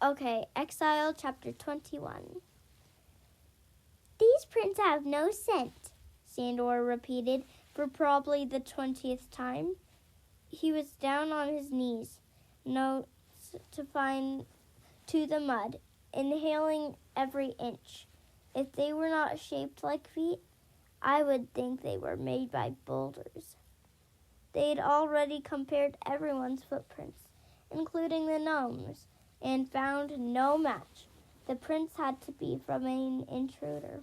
Okay, Exile chapter 21. These prints have no scent, Sandor repeated for probably the 20th time. He was down on his knees, nose to the mud, inhaling every inch. If they were not shaped like feet, I would think they were made by boulders. They had already compared everyone's footprints, including the gnomes, and found no match. The prints had to be from an intruder,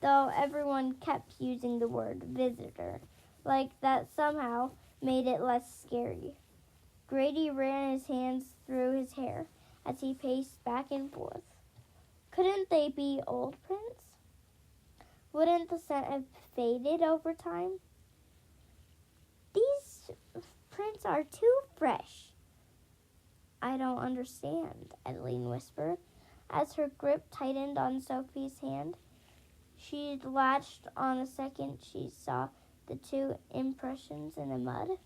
though everyone kept using the word visitor, like that somehow made it less scary. Grady ran his hands through his hair as he paced back and forth. Couldn't they be old prints? Wouldn't the scent have faded over time? These prints are too fresh. I don't understand, Adeline whispered, as her grip tightened on Sophie's hand. She latched on the second she saw the two impressions in the mud.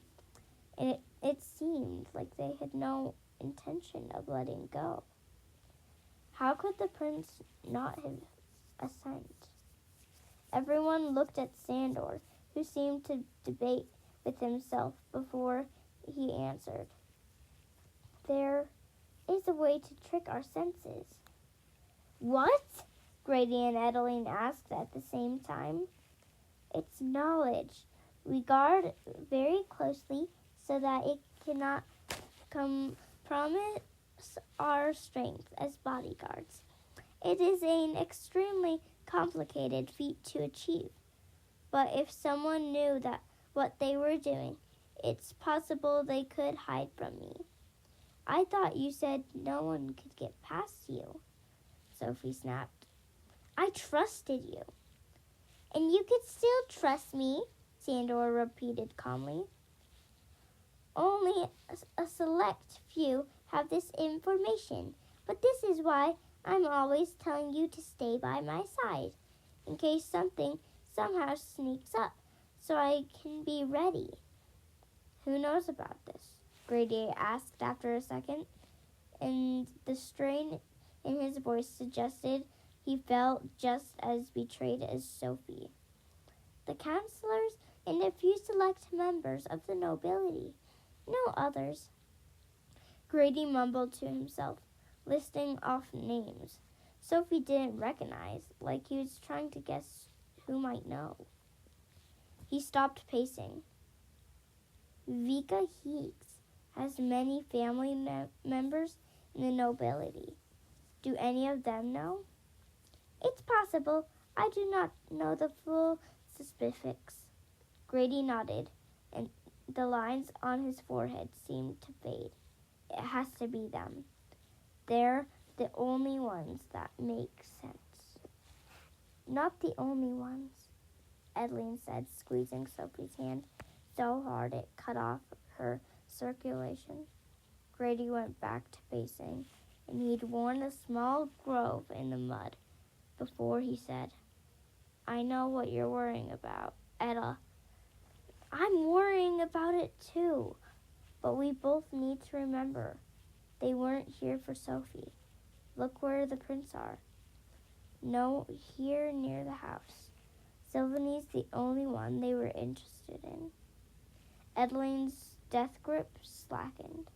It seemed like they had no intention of letting go. How could the prince not have a scent? Everyone looked at Sandor, who seemed to debate with himself before he answered. There is a way to trick our senses. What? Grady and Adeline asked at the same time. It's knowledge. We guard very closely so that it cannot compromise our strength as bodyguards. It is an extremely complicated feat to achieve, but if someone knew that what they were doing, it's possible they could hide from me. I thought you said no one could get past you, Sophie snapped. I trusted you. And you could still trust me, Sandor repeated calmly. Only a select few have this information, but this is why I'm always telling you to stay by my side, in case something somehow sneaks up, so I can be ready. Who knows about this? Grady asked after a second, and the strain in his voice suggested he felt just as betrayed as Sophie. The counselors and a few select members of the nobility. No others. Grady mumbled to himself, listing off names Sophie didn't recognize, like he was trying to guess who might know. He stopped pacing. Vika Heeks has many family members in the nobility. Do any of them know? It's possible. I do not know the full specifics. Grady nodded, and the lines on his forehead seemed to fade. It has to be them. They're the only ones that make sense. Not the only ones, Adeline said, squeezing Sophie's hand so hard it cut off her circulation. Grady went back to pacing, and he'd worn a small grove in the mud before he said, I know what you're worrying about, Etta. I'm worrying about it too, but we both need to remember they weren't here for Sophie. Look where the prints are. No, here near the house. Sylvany's the only one they were interested in. Adeline's death grip slackened.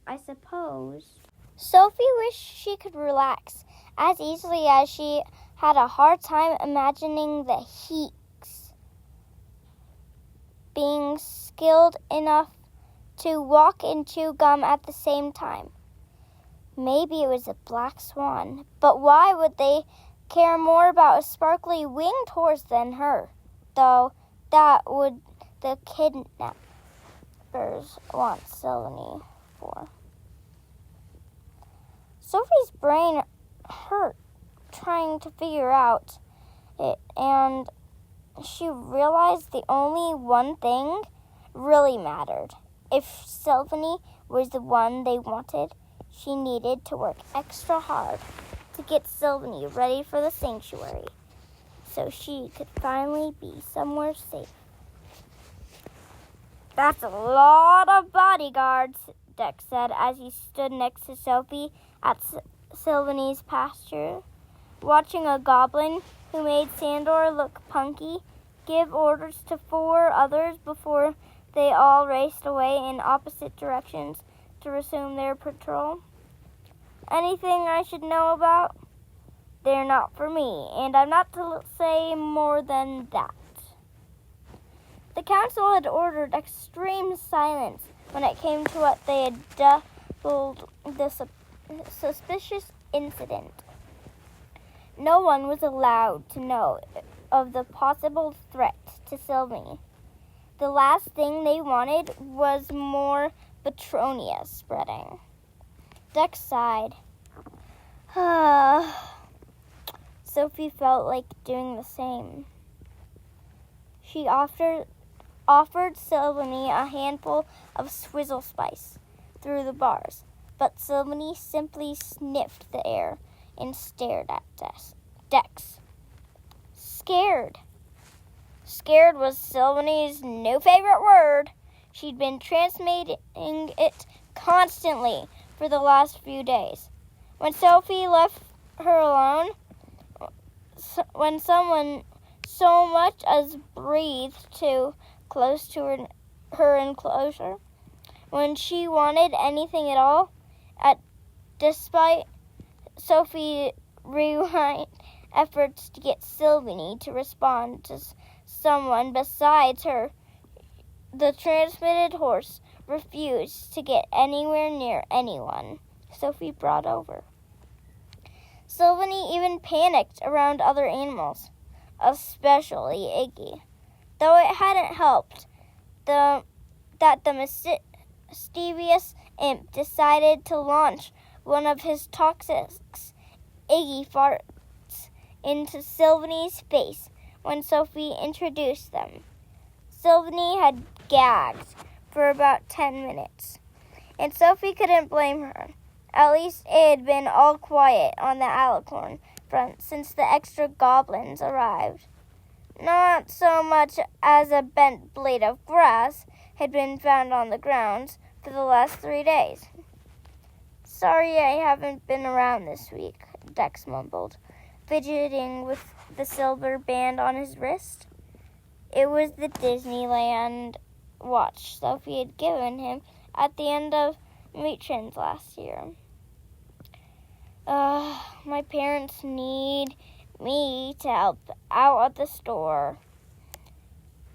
I suppose Sophie wished she could relax as easily as she had a hard time imagining the Heeks being skilled enough to walk and chew gum at the same time. Maybe it was a black swan, but why would they care more about a sparkly winged horse than her? Though that would the kidnappers want Sylvany for. Sophie's brain hurt trying to figure out it, and she realized the only one thing really mattered. If Sylvany was the one they wanted, she needed to work extra hard to get Sylvany ready for the sanctuary so she could finally be somewhere safe. That's a lot of bodyguards, Dex said as he stood next to Sophie at Sylvany's pasture, watching a goblin who made Sandor look punky give orders to 4 others before they all raced away in opposite directions to resume their patrol. Anything I should know about? They're not for me, and I'm not to say more than that. The council had ordered extreme silence when it came to what they had dubbed the suspicious incident. No one was allowed to know of the possible threat to Sylvany. The last thing they wanted was more Betronia spreading. Dex sighed. Sophie felt like doing the same. She offered Sylvany a handful of swizzle spice through the bars, but Sylvany simply sniffed the air and stared at Dex. Scared. Scared was Sylvany's new favorite word. She'd been transmitting it constantly for the last few days. When Sophie left her alone, when someone so much as breathed too close to her enclosure, when she wanted anything at all, despite Sophie's rewind efforts to get Sylvany to respond to someone besides her, the transmitted horse refused to get anywhere near anyone Sophie brought over. Sylvany even panicked around other animals, especially Iggy, though it hadn't helped that the mischievous imp decided to launch one of his toxics, Iggy farts, into Sylvany's face when Sophie introduced them. Sylvany had gagged for about 10 minutes, and Sophie couldn't blame her. At least it had been all quiet on the alicorn front since the extra goblins arrived. Not so much as a bent blade of grass had been found on the grounds for the last 3 days. Sorry I haven't been around this week, Dex mumbled, fidgeting with the silver band on his wrist. It was the Disneyland watch Sophie had given him at the end of Matrons last year. My parents need me to help out at the store.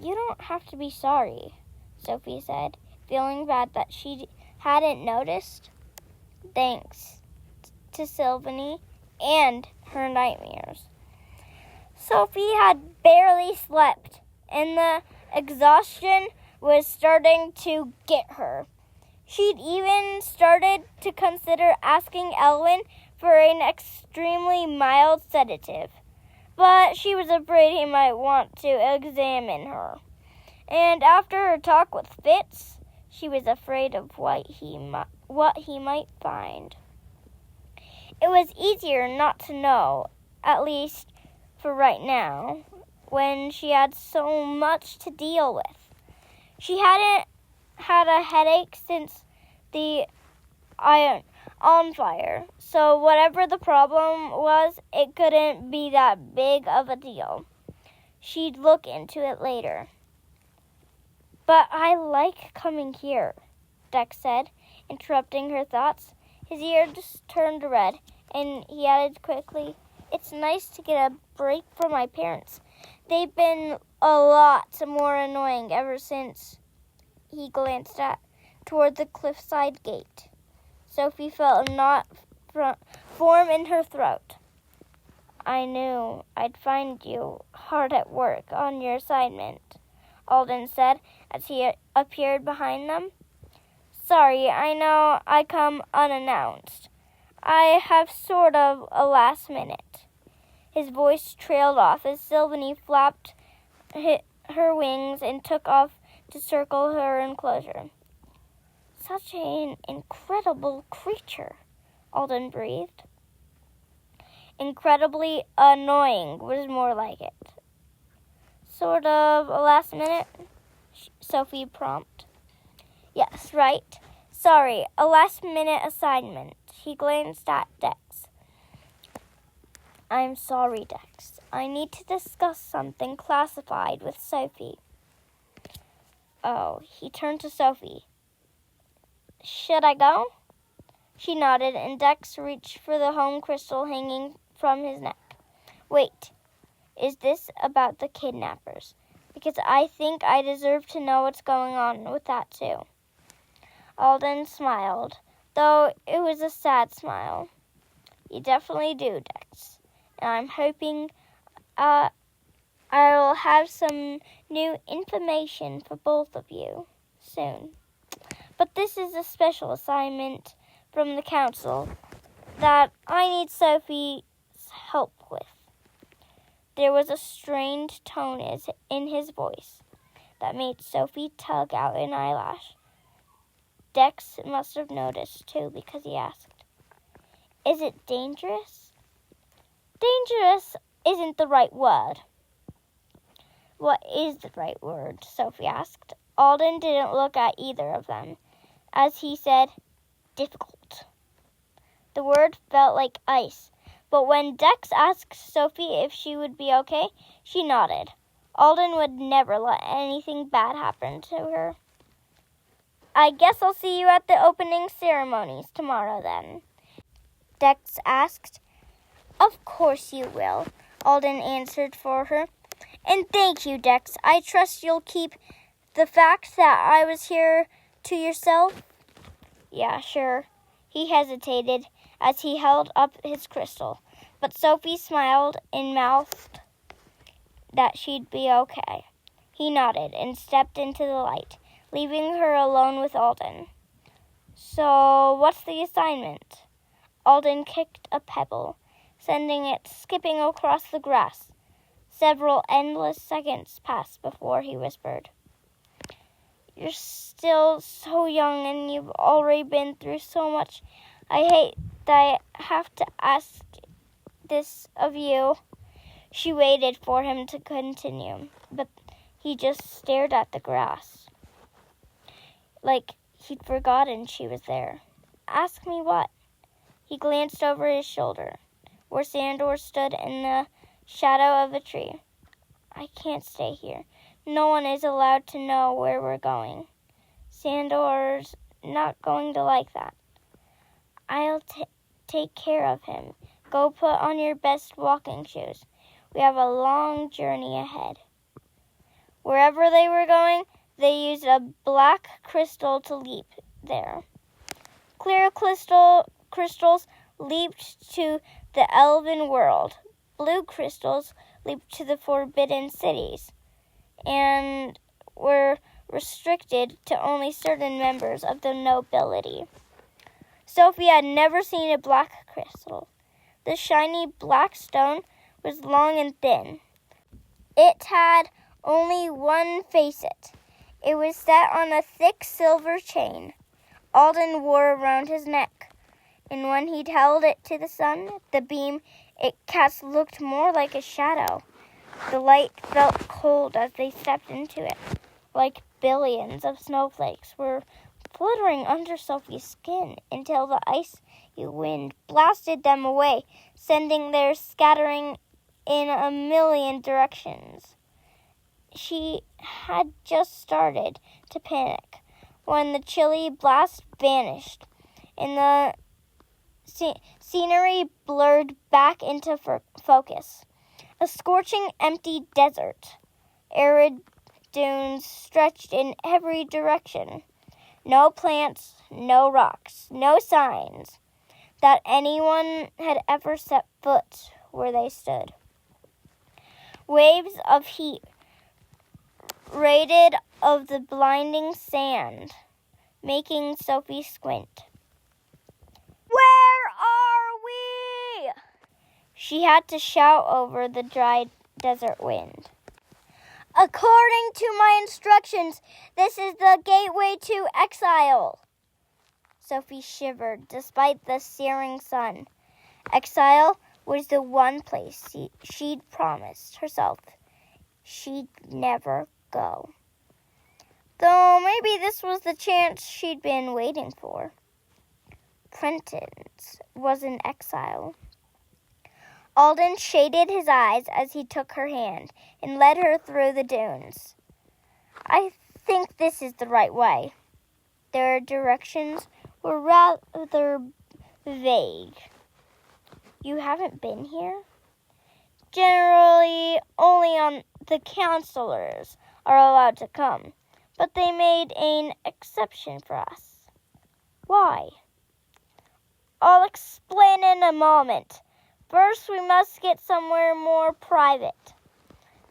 You don't have to be sorry, Sophie said, feeling bad that she hadn't noticed. Thanks to Sylvany and her nightmares. Sophie had barely slept, and the exhaustion was starting to get her. She'd even started to consider asking Alden for an extremely mild sedative, but she was afraid he might want to examine her. And after her talk with Fitz, she was afraid of what he might find. It was easier not to know, at least for right now, when she had so much to deal with. She hadn't had a headache since the on fire, so whatever the problem was, it couldn't be that big of a deal. She'd look into it later. But I like coming here, Dex said, interrupting her thoughts. His ears turned red, and he added quickly, It's nice to get a break from my parents. They've been a lot more annoying ever since. He glanced toward the cliffside gate. Sophie felt a knot form in her throat. I knew I'd find you hard at work on your assignment, Alden said as he appeared behind them. Sorry, I know I come unannounced. I have sort of a last minute. His voice trailed off as Sylvany flapped her wings and took off to circle her enclosure. Such an incredible creature, Alden breathed. Incredibly annoying was more like it. Sort of a last minute, Sophie prompted. Yes, right. Sorry, a last-minute assignment. He glanced at Dex. I'm sorry, Dex. I need to discuss something classified with Sophie. Oh, he turned to Sophie. Should I go? She nodded, and Dex reached for the home crystal hanging from his neck. Wait, is this about the kidnappers? Because I think I deserve to know what's going on with that too. Alden smiled, though it was a sad smile. You definitely do, Dex. And I'm hoping I'll have some new information for both of you soon. But this is a special assignment from the council that I need Sophie's help with. There was a strained tone in his voice that made Sophie tug out an eyelash. Dex must have noticed, too, because he asked, Is it dangerous? Dangerous isn't the right word. What is the right word? Sophie asked. Alden didn't look at either of them, as he said, difficult. The word felt like ice, but when Dex asked Sophie if she would be okay, she nodded. Alden would never let anything bad happen to her. I guess I'll see you at the opening ceremonies tomorrow then, Dex asked. Of course you will, Alden answered for her. And thank you, Dex. I trust you'll keep the fact that I was here to yourself? Yeah, sure. He hesitated as he held up his crystal, but Sophie smiled and mouthed that she'd be okay. He nodded and stepped into the light, leaving her alone with Alden. So, what's the assignment? Alden kicked a pebble, sending it skipping across the grass. Several endless seconds passed before he whispered, You're still so young and you've already been through so much. I hate that I have to ask this of you. She waited for him to continue, but he just stared at the grass, like he'd forgotten she was there. Ask me what? He glanced over his shoulder, where Sandor stood in the shadow of a tree. I can't stay here. No one is allowed to know where we're going. Sandor's not going to like that. I'll take care of him. Go put on your best walking shoes. We have a long journey ahead. Wherever they were going, they used a black crystal to leap there. Clear crystals leaped to the elven world. Blue crystals leaped to the forbidden cities and were restricted to only certain members of the nobility. Sophie had never seen a black crystal. The shiny black stone was long and thin. It had only one facet. It was set on a thick silver chain Alden wore around his neck, and when he'd held it to the sun, the beam it cast looked more like a shadow. The light felt cold as they stepped into it, like billions of snowflakes were fluttering under Sophie's skin until the icy wind blasted them away, sending their scattering in a million directions. She had just started to panic when the chilly blast vanished and the scenery blurred back into focus. A scorching, empty desert. Arid dunes stretched in every direction. No plants, no rocks, no signs that anyone had ever set foot where they stood. Waves of heat radiated of the blinding sand, making Sophie squint. Where are we? She had to shout over the dry desert wind. According to my instructions, this is the gateway to Exile. Sophie shivered despite the searing sun. Exile was the one place she'd promised herself she'd never go. Though maybe this was the chance she'd been waiting for. Prentice was in exile. Alden shaded his eyes as he took her hand and led her through the dunes. I think this is the right way. Their directions were rather vague. You haven't been here? Generally, only the counselors are allowed to come, but they made an exception for us. Why? I'll explain in a moment. First, we must get somewhere more private.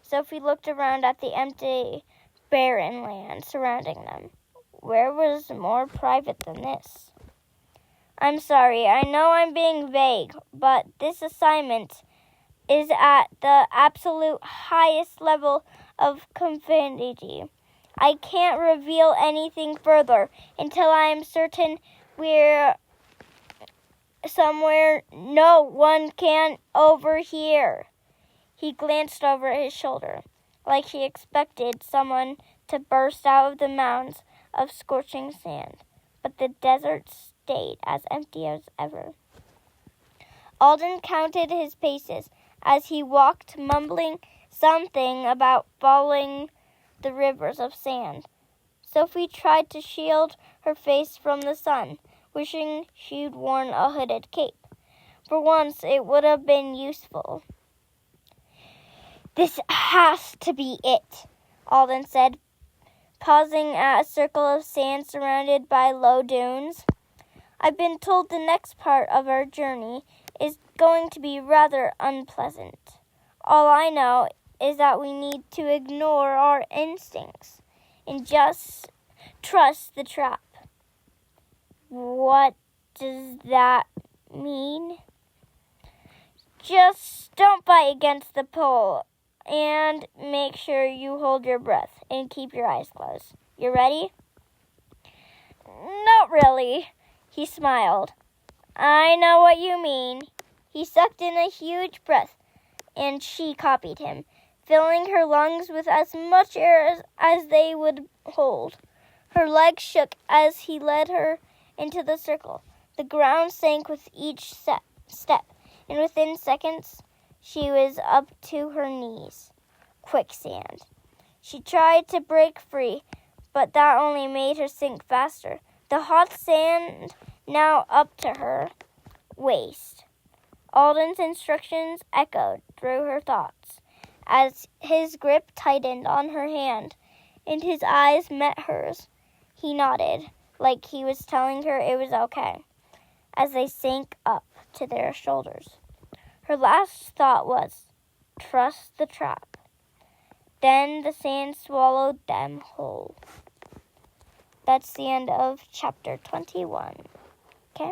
Sophie looked around at the empty, barren land surrounding them. Where was more private than this? I'm sorry, I know I'm being vague, but this assignment is at the absolute highest level of confidentiality. I can't reveal anything further until I am certain we're somewhere no one can overhear. He glanced over his shoulder, like he expected someone to burst out of the mounds of scorching sand, but the desert stayed as empty as ever. Alden counted his paces as he walked, mumbling something about following the rivers of sand. Sophie tried to shield her face from the sun, wishing she'd worn a hooded cape. For once, it would have been useful. This has to be it, Alden said, pausing at a circle of sand surrounded by low dunes. I've been told the next part of our journey is going to be rather unpleasant. All I know is that we need to ignore our instincts and just trust the trap. What does that mean? Just don't fight against the pull and make sure you hold your breath and keep your eyes closed. You ready? Not really, he smiled. I know what you mean. He sucked in a huge breath, and she copied him, filling her lungs with as much air as they would hold. Her legs shook as he led her into the circle. The ground sank with each step, and within seconds, she was up to her knees. Quicksand. She tried to break free, but that only made her sink faster. The hot sand now up to her waist. Alden's instructions echoed through her thoughts as his grip tightened on her hand and his eyes met hers. He nodded, like he was telling her it was okay, as they sank up to their shoulders. Her last thought was, trust the trap. Then the sand swallowed them whole. That's the end of chapter 21. Okay?